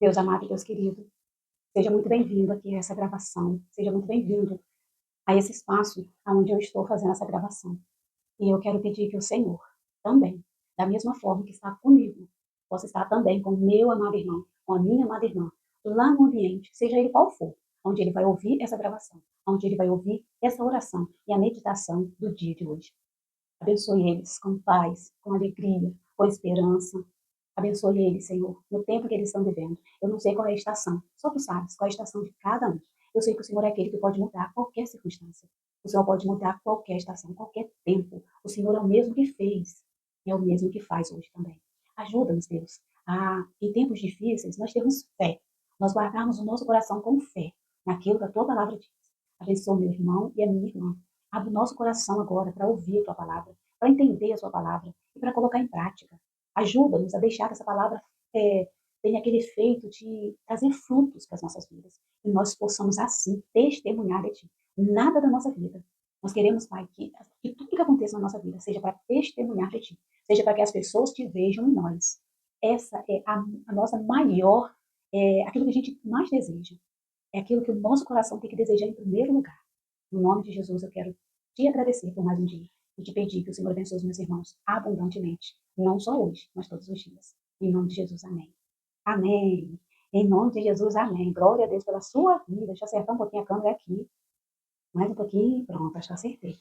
Deus amado, Deus querido, seja muito bem-vindo aqui a essa gravação, seja muito bem-vindo a esse espaço onde eu estou fazendo essa gravação. E eu quero pedir que o Senhor também, da mesma forma que está comigo, possa estar também com o meu amado irmão, com a minha amada irmã, lá no ambiente, seja ele qual for, onde ele vai ouvir essa gravação, onde ele vai ouvir essa oração e a meditação do dia de hoje. Abençoe eles com paz, com alegria, com esperança. Abençoe eles, Senhor, no tempo que eles estão vivendo. Eu não sei qual é a estação, só tu sabes qual é a estação de cada um. Eu sei que o Senhor é aquele que pode mudar qualquer circunstância. O Senhor pode mudar qualquer estação, qualquer tempo. O Senhor é o mesmo que fez e é o mesmo que faz hoje também. Ajuda-nos, Deus, a, em tempos difíceis, nós termos fé. Nós guardarmos o nosso coração com fé naquilo que a tua palavra diz. Abençoe meu irmão e a minha irmã. Abre o nosso coração agora para ouvir a tua palavra, para entender a sua palavra e para colocar em prática. Ajuda-nos a deixar que essa palavra tenha aquele efeito de trazer frutos para as nossas vidas. E nós possamos, assim, testemunhar de Ti. Nada da nossa vida. Nós queremos, Pai, que tudo que aconteça na nossa vida seja para testemunhar de Ti. Seja para que as pessoas te vejam em nós. Essa é a nossa maior, aquilo que a gente mais deseja. É aquilo que o nosso coração tem que desejar em primeiro lugar. No nome de Jesus, eu quero te agradecer por mais um dia e te pedir que o Senhor abençoe os meus irmãos abundantemente, não só hoje, mas todos os dias. Em nome de Jesus, amém. Amém. Em nome de Jesus, amém. Glória a Deus pela sua vida. Deixa eu acertar um pouquinho a câmera aqui. Mais um pouquinho. Pronto, acho que acertei.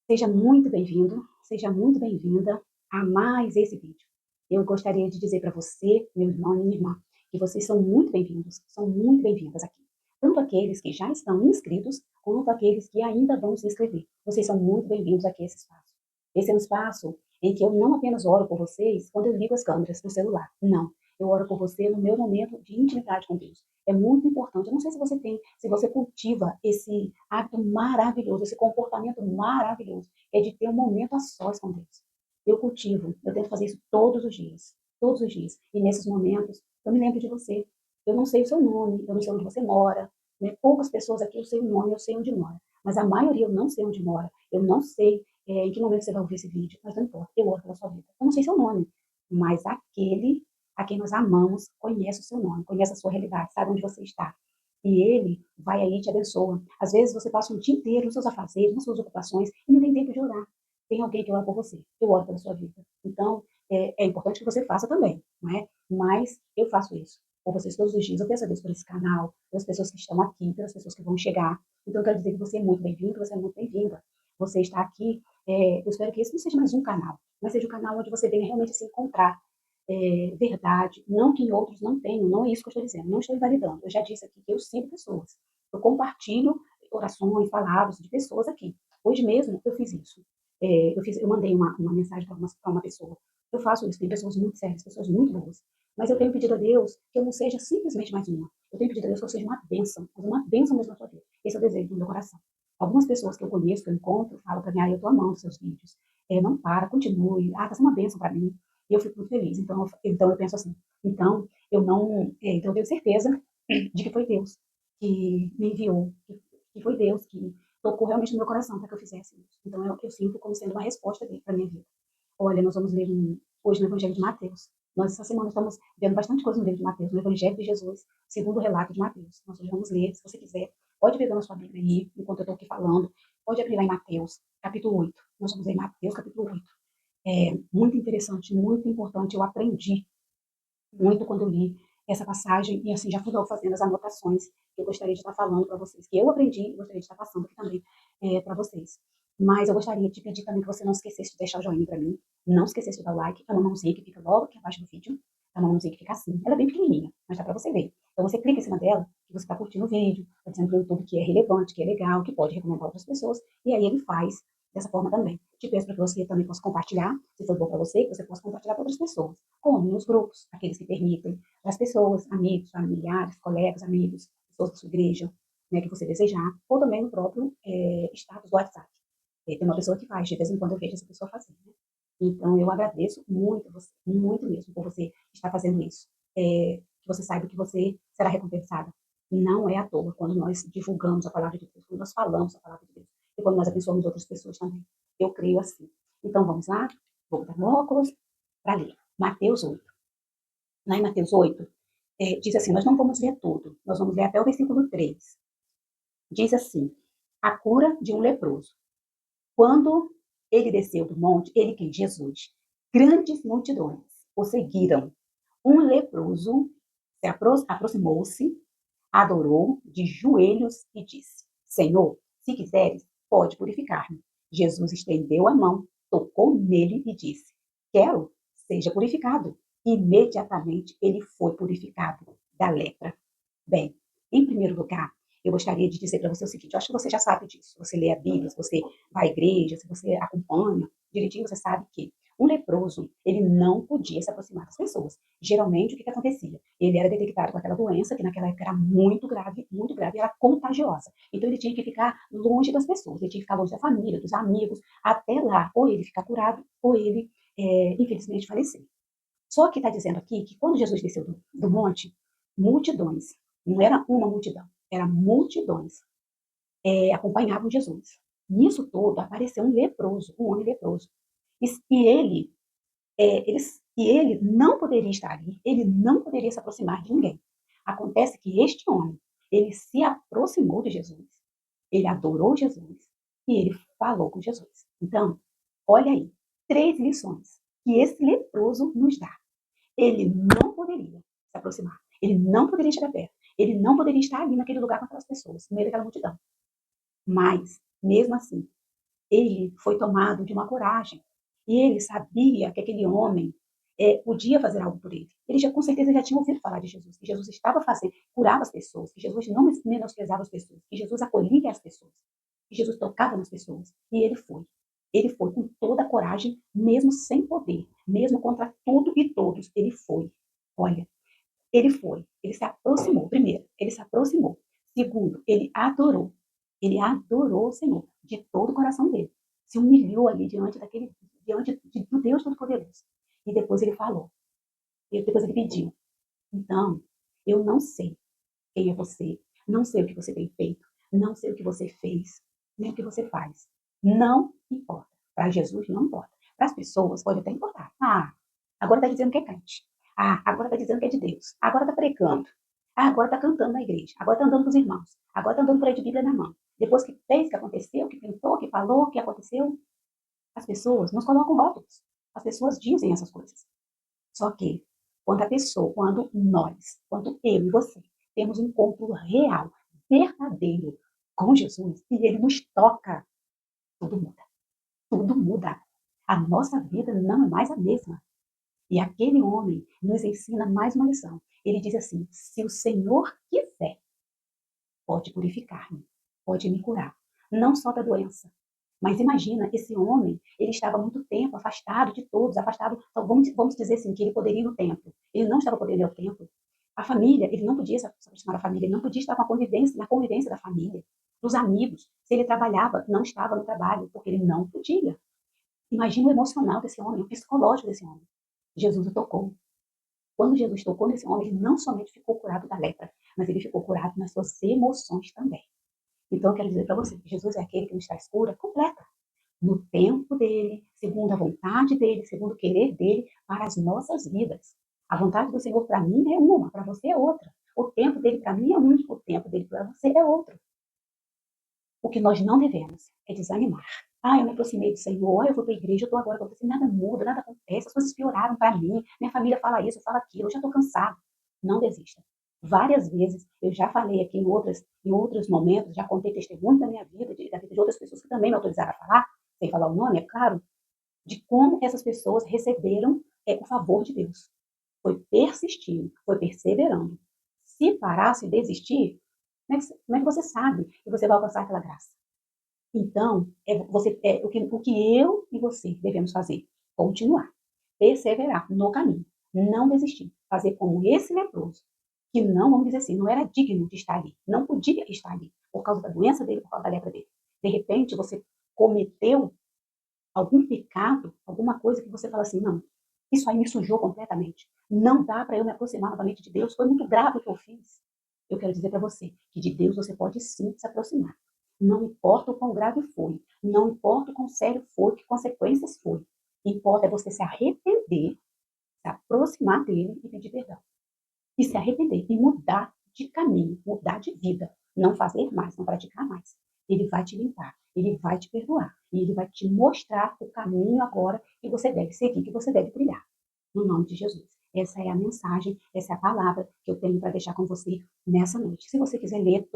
Seja muito bem-vindo, seja muito bem-vinda a mais esse vídeo. Eu gostaria de dizer para você, meu irmão e minha irmã, que vocês são muito bem-vindos, são muito bem-vindas aqui. Tanto aqueles que já estão inscritos, quanto aqueles que ainda vão se inscrever. Vocês são muito bem-vindos aqui a esse espaço. Esse é um espaço em que eu não apenas oro por vocês quando eu ligo as câmeras do celular. Não. Eu oro por você no meu momento de intimidade com Deus. É muito importante. Eu não sei se você tem, se você cultiva esse hábito maravilhoso, esse comportamento maravilhoso, é de ter um momento a sós com Deus. Eu cultivo, eu tento fazer isso todos os dias. Todos os dias. E nesses momentos, eu me lembro de você. Eu não sei o seu nome, eu não sei onde você mora. Né? Poucas pessoas aqui eu sei o nome, eu sei onde mora. Mas a maioria eu não sei onde mora. Eu não sei em que momento você vai ouvir esse vídeo, mas não importa, eu oro pela sua vida. Eu não sei seu nome, mas aquele a quem nós amamos conhece o seu nome, conhece a sua realidade, sabe onde você está. E ele vai aí e te abençoa. Às vezes você passa um dia inteiro nos seus afazeres, nas suas ocupações, e não tem tempo de orar. Tem alguém que ora por você. Eu oro pela sua vida. Então, é importante que você faça também, não é? Mas eu faço isso por vocês todos os dias. Eu peço a Deus por esse canal, pelas pessoas que estão aqui, pelas pessoas que vão chegar. Então, eu quero dizer que você é muito bem-vindo, você é muito bem-vinda. Você está aqui. Eu espero que esse não seja mais um canal, mas seja um canal onde você venha realmente se encontrar verdade, não que em outros não tenham, não é isso que eu estou dizendo, não estou invalidando. Eu já disse aqui que eu sigo pessoas, eu compartilho orações, palavras de pessoas aqui. Hoje mesmo eu fiz isso. Eu mandei uma mensagem para uma pessoa. Eu faço isso, tem pessoas muito sérias, pessoas muito boas. Mas eu tenho pedido a Deus que eu não seja simplesmente mais uma. Eu tenho pedido a Deus que eu seja uma bênção mesmo na sua vida. Esse é o desejo do meu coração. Algumas pessoas que eu conheço, que eu encontro, falam para mim, eu estou amando seus vídeos. Não para, continue. Está sendo uma bênção para mim. E eu fico muito feliz. Então eu penso assim, então eu não, então eu tenho certeza de que foi Deus que me enviou, que foi Deus que tocou realmente no meu coração para que eu fizesse isso. Então eu sinto como sendo uma resposta dele para minha vida. Olha, nós vamos ler hoje no Evangelho de Mateus. Nós essa semana estamos vendo bastante coisa no livro de Mateus, no Evangelho de Jesus, segundo o relato de Mateus. Nós hoje vamos ler, se você quiser, pode pegar na sua Bíblia aí, enquanto eu estou aqui falando, pode abrir lá em Mateus, capítulo 8. Nós vamos ler Mateus, capítulo 8. É muito interessante, muito importante. Eu aprendi muito quando eu li essa passagem e assim já fui logo fazendo as anotações que eu gostaria de estar falando para vocês, que eu aprendi e gostaria de estar passando aqui também para vocês. Mas eu gostaria de pedir também que você não esquecesse de deixar o joinha para mim, não esquecesse de dar o like, é uma mãozinha que fica logo aqui abaixo do vídeo, é uma mãozinha que fica assim, ela é bem pequenininha, mas dá para você ver. Então você clica em cima dela, que você está curtindo o vídeo, está dizendo para o YouTube que é relevante, que é legal, que pode recomendar outras pessoas, e aí ele faz dessa forma também. Te peço para que você também possa compartilhar, se for bom para você, que você possa compartilhar para outras pessoas, como nos grupos, aqueles que permitem, as pessoas, amigos, familiares, colegas, amigos, pessoas da sua igreja, né, que você desejar, ou também no próprio status do WhatsApp. Tem uma pessoa que faz, de vez em quando eu vejo essa pessoa fazendo. Né? Então, eu agradeço muito você, muito mesmo, por você estar fazendo isso. Que você saiba que você será recompensada. Não é à toa quando nós divulgamos a palavra de Deus, quando nós falamos a palavra de Deus, e quando nós abençoamos outras pessoas também. Eu creio assim. Então, vamos lá? Vou botar meu óculos para ler. Mateus 8. Lá em Mateus 8, diz assim, nós não vamos ler tudo, nós vamos ler até o versículo 3. Diz assim, a cura de um leproso. Quando ele desceu do monte, ele quem? Jesus. Grandes multidões o seguiram. Um leproso aproximou-se, adorou de joelhos e disse: Senhor, se quiseres, pode purificar-me. Jesus estendeu a mão, tocou nele e disse: Quero, seja purificado. Imediatamente ele foi purificado da lepra. Bem, em primeiro lugar, eu gostaria de dizer para você o seguinte: eu acho que você já sabe disso. Você lê a Bíblia, se você vai à igreja, se você acompanha direitinho, você sabe que um leproso, ele não podia se aproximar das pessoas. Geralmente, o que acontecia? Ele era detectado com aquela doença, que naquela época era muito grave, e era contagiosa. Então, ele tinha que ficar longe das pessoas, ele tinha que ficar longe da família, dos amigos, até lá, ou ele ficar curado, ou ele, infelizmente, falecer. Só que está dizendo aqui que quando Jesus desceu do monte, multidões, não era uma multidão, era multidões, acompanhavam Jesus. Nisso todo apareceu um leproso, um homem leproso. E ele, ele não poderia estar ali, ele não poderia se aproximar de ninguém. Acontece que este homem, ele se aproximou de Jesus, ele adorou Jesus e ele falou com Jesus. Então, olha aí, 3 lições que esse leproso nos dá. Ele não poderia se aproximar, ele não poderia chegar perto, ele não poderia estar ali naquele lugar com aquelas pessoas, no meio daquela multidão. Mas, mesmo assim, ele foi tomado de uma coragem. E ele sabia que aquele homem podia fazer algo por ele. Ele já, com certeza, já tinha ouvido falar de Jesus, que Jesus estava fazendo, curava as pessoas, que Jesus não menosprezava as pessoas, que Jesus acolhia as pessoas, que Jesus tocava nas pessoas. E ele foi. Ele foi com toda a coragem, mesmo sem poder, mesmo contra tudo e todos. Ele foi. Olha, ele foi. Ele se aproximou. Primeiro, ele se aproximou. Segundo, ele adorou. Ele adorou o Senhor de todo o coração dele. Se humilhou ali do Deus Todo-Poderoso. E depois ele falou. E depois ele pediu. Então, eu não sei quem é você. Não sei o que você tem feito. Não sei o que você fez. Nem o que você faz. Não importa. Para Jesus não importa. Para as pessoas pode até importar. Ah, agora está dizendo que é crente. Ah, agora está dizendo que é de Deus. Agora está pregando. Ah, agora está cantando na igreja. Agora está andando com os irmãos. Agora está andando por aí de Bíblia na mão. Depois que fez, que aconteceu, que pintou, que falou, que aconteceu, as pessoas nos colocam rótulos. As pessoas dizem essas coisas. Só que quando eu e você, temos um encontro real, verdadeiro com Jesus, e ele nos toca, tudo muda. Tudo muda. A nossa vida não é mais a mesma. E aquele homem nos ensina mais uma lição. Ele diz assim: se o Senhor quiser, pode purificar-me, pode me curar. Não só da doença. Mas imagina, esse homem, ele estava muito tempo afastado de todos, afastado, então vamos dizer assim, que ele poderia ir no templo. Ele não estava podendo ir ao templo. A família, ele não podia se aproximar da família, ele não podia estar com na convivência da família, dos amigos. Se ele trabalhava, não estava no trabalho, porque ele não podia. Imagina o emocional desse homem, o psicológico desse homem. Jesus o tocou. Quando Jesus tocou nesse homem, ele não somente ficou curado da lepra, mas ele ficou curado nas suas emoções também. Então, eu quero dizer para você que Jesus é aquele que nos traz cura completa, no tempo dele, segundo a vontade dele, segundo o querer dele, para as nossas vidas. A vontade do Senhor para mim é uma, para você é outra. O tempo dele para mim é um, o tempo dele para você é outro. O que nós não devemos é desanimar. Ah, eu me aproximei do Senhor, eu vou para a igreja, eu estou agora acontecendo, nada muda, nada acontece, as coisas pioraram para mim, minha família fala isso, fala aquilo, eu já estou cansado. Não desista. Várias vezes eu já falei aqui em outros momentos, já contei testemunho da minha vida, da vida de outras pessoas que também me autorizaram a falar, sem falar o nome, é claro, de como essas pessoas receberam o favor de Deus. Foi persistindo, foi perseverando. Se parasse e desistir, como é que você sabe que você vai alcançar aquela graça? Então, o que eu e você devemos fazer? Continuar, perseverar no caminho, não desistir, fazer como esse leproso, que não, vamos dizer assim, não era digno de estar ali, não podia estar ali, por causa da doença dele, por causa da lepra dele. De repente, você cometeu algum pecado, alguma coisa que você fala assim, não, isso aí me sujou completamente. Não dá para eu me aproximar novamente de Deus, foi muito grave o que eu fiz. Eu quero dizer para você que de Deus você pode sim se aproximar. Não importa o quão grave foi, não importa o quão sério foi, que consequências foi. Importa é você se arrepender, se aproximar dele e pedir perdão. e se arrepender e mudar de caminho, mudar de vida, não fazer mais, não praticar mais, ele vai te limpar, ele vai te perdoar e ele vai te mostrar o caminho agora que você deve seguir, que você deve trilhar. No nome de Jesus. Essa é a mensagem, essa é a palavra que eu tenho para deixar com você nessa noite. Se você quiser ler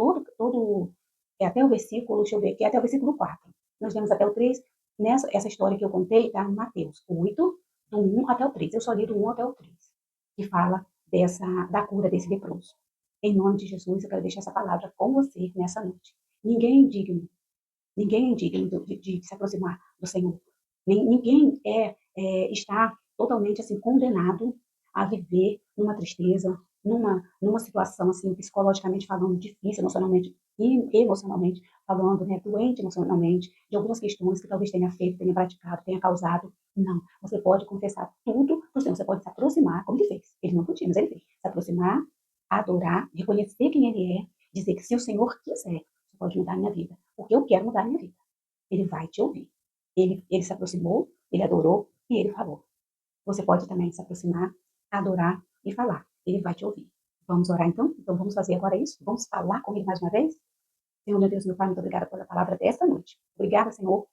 até o versículo, deixa eu ver aqui, até o versículo 4. Nós lemos até o 3. Essa história que eu contei está em Mateus 8, do 1 até o 3. Eu só li do 1 até o 3, que fala da cura desse leproso. Em nome de Jesus, eu quero deixar essa palavra com você nessa noite. Ninguém é indigno de se aproximar do Senhor. Ninguém está totalmente assim condenado a viver numa tristeza, numa situação assim psicologicamente falando difícil, emocionalmente falando, né, doente emocionalmente, de algumas questões que talvez tenha feito, tenha praticado, tenha causado. Não, você pode confessar tudo para o Senhor, você pode se aproximar, como ele fez. Ele não podia, mas ele fez. Se aproximar, adorar, reconhecer quem ele é, dizer que se o Senhor quiser, você pode mudar a minha vida, porque eu quero mudar a minha vida. Ele vai te ouvir. Ele se aproximou, ele adorou e ele falou. Você pode também se aproximar, adorar e falar. Ele vai te ouvir. Vamos orar então? Então vamos fazer agora isso? Vamos falar com ele mais uma vez? Senhor, meu Deus, meu Pai, muito obrigada pela palavra desta noite. Obrigada, Senhor,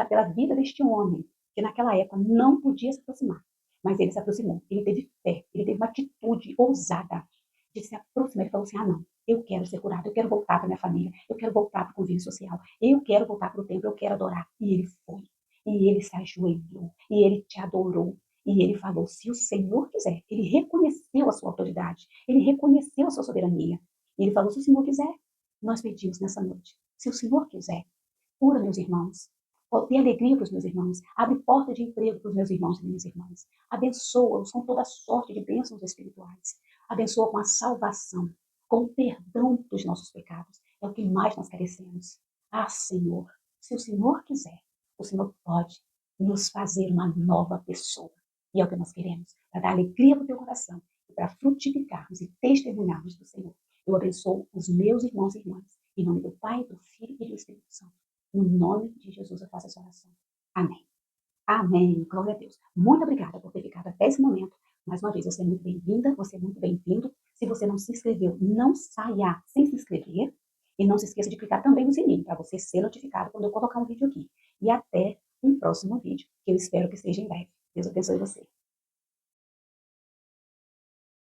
pela vida deste homem, que naquela época não podia se aproximar. Mas ele se aproximou, ele teve fé, ele teve uma atitude ousada de se aproximar. Ele falou assim: ah, não, eu quero ser curado, eu quero voltar para minha família, eu quero voltar para o convívio social, eu quero voltar para o templo, eu quero adorar. E ele foi, e ele se ajoelhou, e ele te adorou, e ele falou: se o Senhor quiser, ele reconheceu a sua autoridade, ele reconheceu a sua soberania. E ele falou: se o Senhor quiser, nós pedimos nessa noite, se o Senhor quiser, cura meus irmãos, dê alegria para os meus irmãos, abre porta de emprego para os meus irmãos e minhas irmãs, abençoa-os com toda sorte de bênçãos espirituais, abençoa com a salvação, com o perdão dos nossos pecados, é o que mais nós carecemos. Ah, Senhor, se o Senhor quiser, o Senhor pode nos fazer uma nova pessoa, e é o que nós queremos, para dar alegria para o teu coração, e para frutificarmos e testemunharmos do Senhor. Eu abençoo os meus irmãos e irmãs, em nome do Pai, do Filho e do Espírito Santo. No nome de Jesus eu faço essa oração. Amém. Amém. Glória a Deus. Muito obrigada por ter ficado até esse momento. Mais uma vez, você é muito bem-vinda, você é muito bem-vindo. Se você não se inscreveu, não saia sem se inscrever. E não se esqueça de clicar também no sininho, para você ser notificado quando eu colocar um vídeo aqui. E até um próximo vídeo, que eu espero que seja em breve. Deus abençoe você.